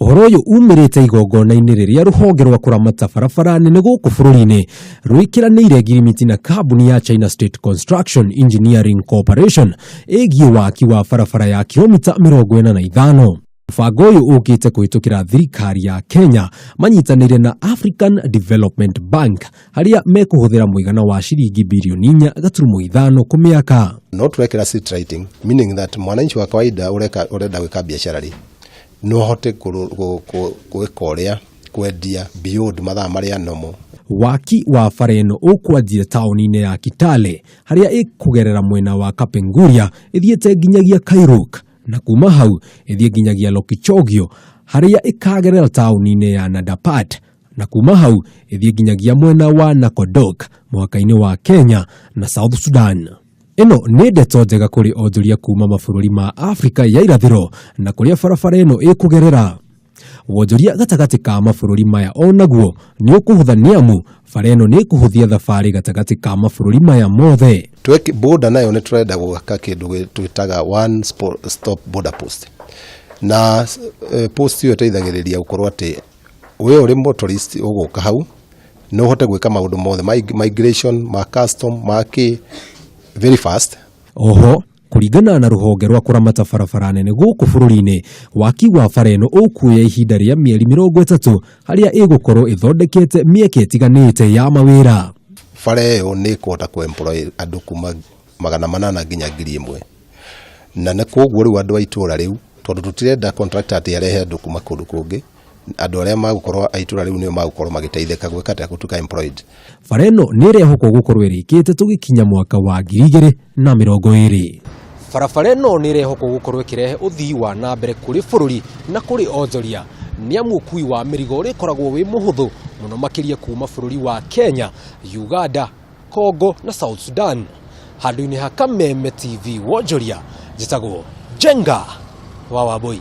Uhoro uyu umirite igongona-ini riria ruhonge rwa kuramata barabara nene guku bururi-ini ruikiraniire ngirimiti na kambuni ya China State Construction Engineering Corporation igie waki wa barabara ya kilometer 45. Mũbango uyu ukite kuhitukira thirikari ya Kenya manyitanire na African Development Bank haria mekuhuthira muigana wa ciringi billioni 4.5 kumiaka. Not wekera street lighting, meaning that mwananchi wa kawaida urenda gwika biashara ri no hote kuikorea kwendia beyond mathaa maria nomo. Waki wa bara ĩno ũkwanjia tauni-inĩ ya Kitale haria ĩkugerera mwena wa Kapenguria ithiĩte nginyagia Kairuk na kuuma hau ithie nginyagia Lokichogio haria ikagerera tauni-inĩ ya Nadapat na kuuma hau ithie nginyagia mwena wa Nakodok muhaka-inĩ wa Kenya na South Sudan. Ino nĩ ndeto njega kuri onjoria kuuma mabũrũri ma Afrika ya irathiro na kuria barabara ĩno ĩkugerera. Wonjoria gatagati ka mabũrũri maya onaguo nĩ ũkũhũtha nĩamu bara ĩno nĩ ĩkũhũthia thabarĩ gatagati ka mabũrũri maya mothe. Tweki border nayo nĩ tũrenda gwaka kĩndũ twĩtaga one stop border post. Na post ĩyo ĩteithagĩrĩria gũkorwo atĩ we ũrĩ motorist ũgũka hau no ũhote gwĩka maũndũ mothe migration, ma custom, maki very fast. Oho kuringana na ruhonge rwa kuramata barabara nene guku bururi-ini waki wa bara ĩno ũkuoya ihinda rĩa mĩeri 30 haria ĩgũkorwo ĩthondekete mĩeke ĩtiganĩte ya mawĩra. Bara ĩyo nĩ ĩkũhota ku-employ andũ kuma 800 nginya 1000 na nĩ koguo rĩu andũ a itũra rĩu tondũ tũtirenda contractor atĩ arehe andũ kuma kũndũ kũngĩ, andũ arĩa magũkorwo a itũra rĩu nĩo magũkorwo magĩteithĩka gwĩka ta gũtuĩka employed. Bara ĩno nĩ ĩrehokwo gũkorwo ĩrĩkĩte tũgĩkinya mwaka wa 2020. Barabara ĩno nĩ ĩrehokwo gũkorwo ĩkĩrehe uthii wa nambere kuri bururi na kuri onjoria nĩamu ũkui wa mĩrigo ũrĩkoragwo wĩ mũhũthũ mũno makiria kuuma bũrũri wa Kenya, Uganda, Congo na South Sudan. Handũ-inĩ ha KenHA TV wonjoria njĩtagwo Jenga wa Wambui.